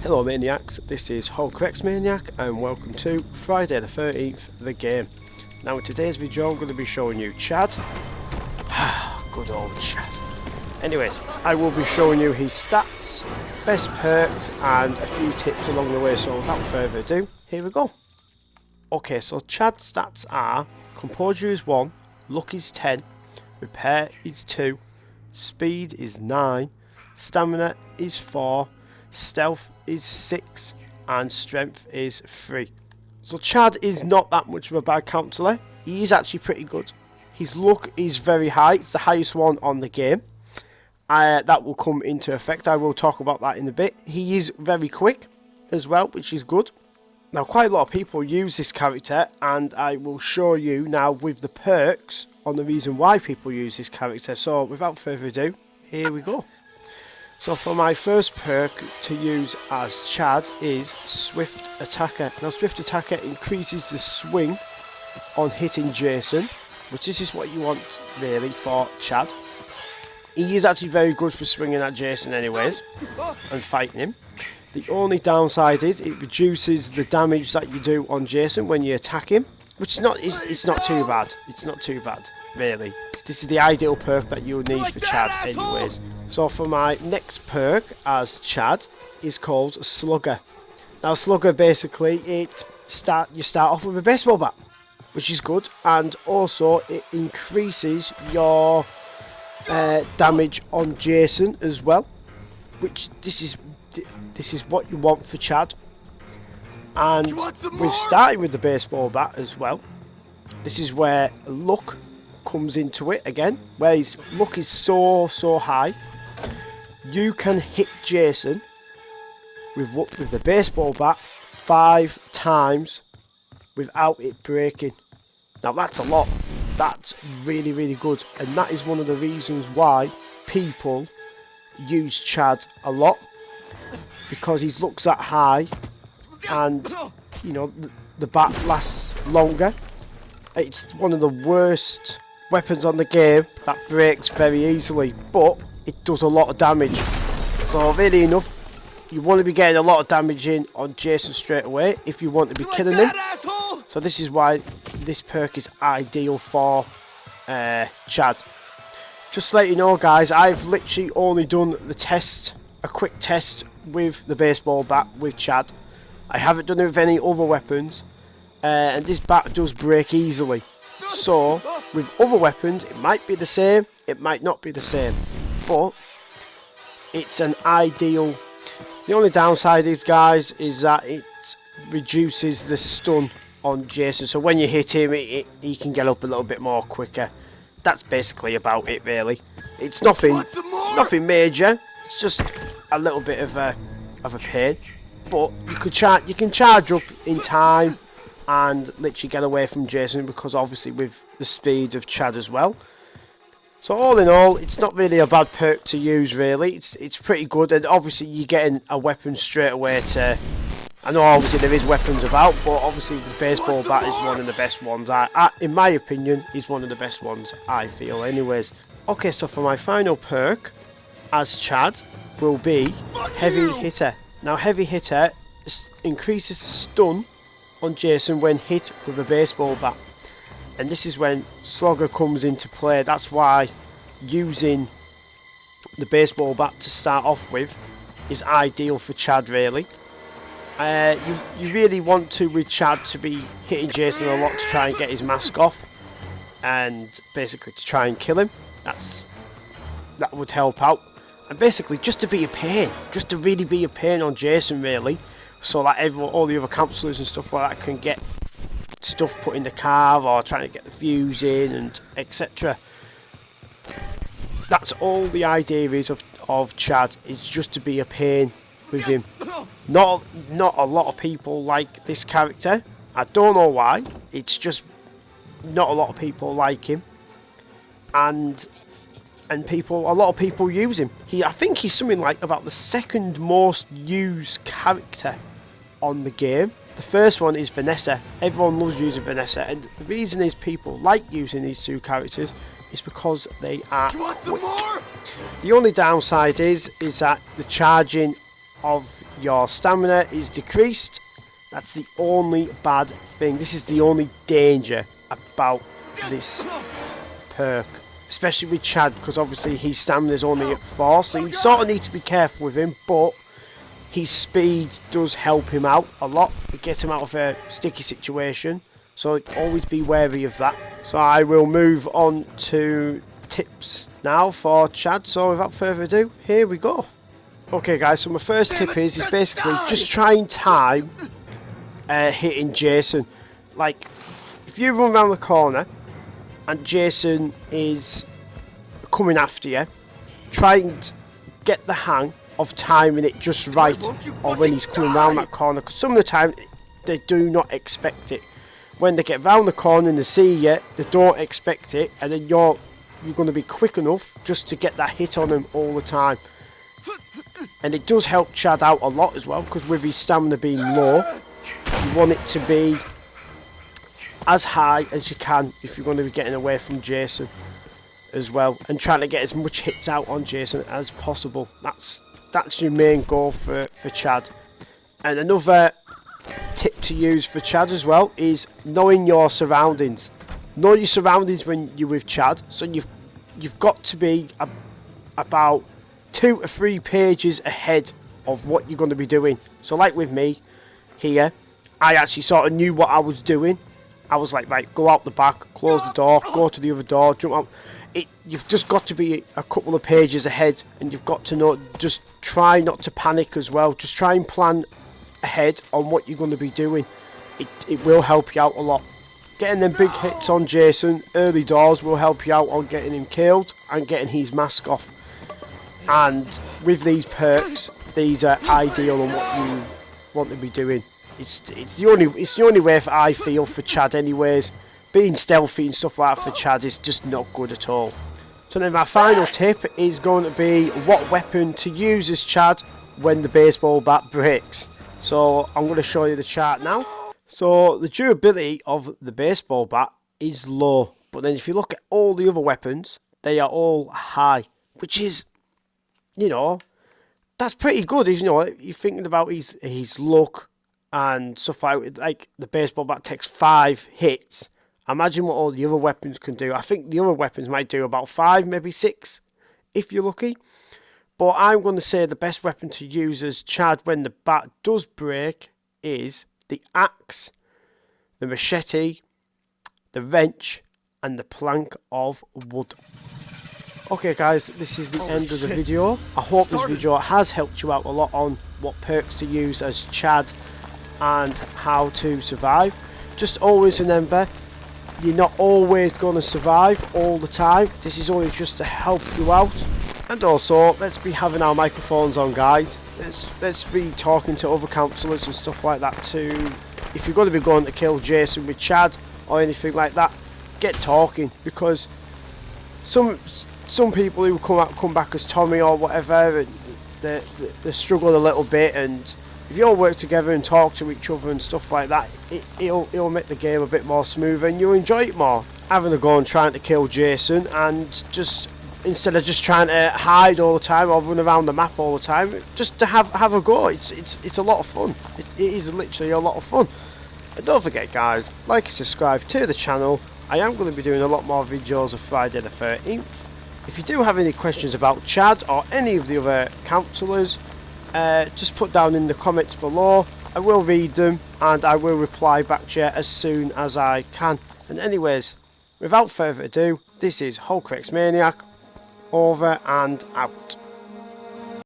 Hello Maniacs, this is Hulk Maniac and welcome to Friday the 13th, the game. Now in today's video I'm going to be showing you Chad. Good old Chad. Anyways, I will be showing you his stats, best perks and a few tips along the way, so without further ado, here we go. Okay, so Chad's stats are Composure is 1, Luck is 10, Repair is 2, Speed is 9, Stamina is 4, Stealth is 6 and Strength is 3. So Chad is not that much of a bad counsellor. He is actually pretty good. His luck is very high. It's the highest one on the game. That will come into effect. I will talk about that in a bit. He is very quick as well, which is good. Now quite a lot of people use this character and I will show you now with the perks on the reason why people use this character. So without further ado, here we go. So for my first perk to use as Chad is Swift Attacker. Now Swift Attacker increases the swing on hitting Jason, which this is what you want really for Chad. He is actually very good for swinging at Jason anyways and fighting him. The only downside is it reduces the damage that you do on Jason when you attack him, which it's not too bad. It's not too bad really. This is the ideal perk that you'll need for Chad anyways. So for my next perk as Chad is called Slugger. Now Slugger basically you start off with a baseball bat, which is good, and also it increases your damage on Jason as well, which this is what you want for Chad. And we've started with the baseball bat as well. This is where luck comes into it again, where his luck is so high. You can hit Jason with the baseball bat 5 times without it breaking. Now that's a lot. That's really good, and that is one of the reasons why people use Chad a lot, because his luck's that high and you know the bat lasts longer. It's one of the worst weapons on the game that breaks very easily, but it does a lot of damage. So really enough, you want to be getting a lot of damage in on Jason straight away if you want to be killing him. So this is why this perk is ideal for Chad. Just to let you know guys, I've literally only done the test, a quick test with the baseball bat with Chad. I haven't done it with any other weapons, and this bat does break easily. So with other weapons it might be the same, it might not be the same, but it's an ideal. The only downside is guys is that it reduces the stun on Jason, so when you hit him he can get up a little bit more quicker. That's basically about it really. It's nothing major, it's just a little bit of a pain, but you can charge up in time and literally get away from Jason, because obviously with the speed of Chad as well. So all in all, it's not really a bad perk to use really. It's pretty good, and obviously you're getting a weapon straight away to. I know obviously there is weapons about, but obviously the baseball bat is one of the best ones. In my opinion, is one of the best ones I feel anyways. Okay, so for my final perk as Chad will be Heavy Hitter. Now Heavy Hitter increases the stun on Jason when hit with a baseball bat, and this is when Slugger comes into play. That's why using the baseball bat to start off with is ideal for Chad really. You really want to with Chad to be hitting Jason a lot to try and get his mask off, and basically to try and kill him. That would help out, and basically just to be a pain, just to really be a pain on Jason really, so that all the other counsellors and stuff like that can get stuff put in the car or trying to get the fuse in and etc. That's all the idea is of Chad, is just to be a pain with him. Not a lot of people like this character. I don't know why. It's just not a lot of people like him, and a lot of people use him. I think he's something like about the second most used character on the game. The first one is Vanessa. Everyone loves using Vanessa, and the reason is people like using these two characters is because they are quick. The only downside is that the charging of your stamina is decreased. That's the only bad thing. This is the only danger about this perk, especially with Chad, because obviously his stamina is only at 4, so you sort of need to be careful with him, but his speed does help him out a lot. It gets him out of a sticky situation, so always be wary of that. So I will move on to tips now for Chad, so without further ado, here we go. Okay guys, so my first tip is basically just try and time hitting Jason. Like, if you run around the corner and Jason is coming after you, try and get the hang of timing it just right, or when he's coming round that corner, because some of the time they do not expect it. When they get round the corner and they see you, they don't expect it, and then you're going to be quick enough just to get that hit on him all the time. And it does help Chad out a lot as well, because with his stamina being low, you want it to be as high as you can if you're going to be getting away from Jason as well, and trying to get as much hits out on Jason as possible. That's your main goal for Chad. And another tip to use for Chad as well is knowing your surroundings. Know your surroundings when you're with Chad. So you've got to be about 2 or 3 pages ahead of what you're going to be doing. So like with me here, I actually sort of knew what I was doing. I was like, right, go out the back, close the door, go to the other door, jump out. You've just got to be a couple of pages ahead, and you've got to know, just try not to panic as well. Just try and plan ahead on what you're going to be doing. It will help you out a lot. Getting them big hits on Jason early doors will help you out on getting him killed and getting his mask off. And with these perks, these are ideal on what you want to be doing. It's the only way I feel for Chad anyways. Being stealthy and stuff like that for Chad is just not good at all. So then my final tip is going to be what weapon to use as Chad when the baseball bat breaks. So I'm going to show you the chart now. So the durability of the baseball bat is low, but then if you look at all the other weapons, they are all high, which is, you know, that's pretty good. You know, you're thinking about his luck and stuff like the baseball bat takes 5 hits. Imagine what all the other weapons can do. I think the other weapons might do about 5, maybe 6, if you're lucky. But I'm going to say the best weapon to use as Chad when the bat does break is the axe, the machete, the wrench, and the plank of wood. Okay guys, this is the end of the video. I hope this video has helped you out a lot on what perks to use as Chad and how to survive. Just always remember, you're not always going to survive all the time. This is only just to help you out. And also, let's be having our microphones on, guys. Let's be talking to other counsellors and stuff like that too. If you're going to be going to kill Jason with Chad or anything like that, get talking, because some people who come back as Tommy or whatever, and they struggle a little bit, and if you all work together and talk to each other and stuff like that, it'll make the game a bit more smoother and you'll enjoy it more. Having a go and trying to kill Jason, and just instead of just trying to hide all the time or run around the map all the time, just to have a go. It's a lot of fun. It is literally a lot of fun. And don't forget guys, like and subscribe to the channel. I am going to be doing a lot more videos of Friday the 13th. If you do have any questions about Chad or any of the other counsellors, just put down in the comments below. I will read them and I will reply back to you as soon as I can. And anyways, without further ado, this is Hulk Rex Maniac, over and out.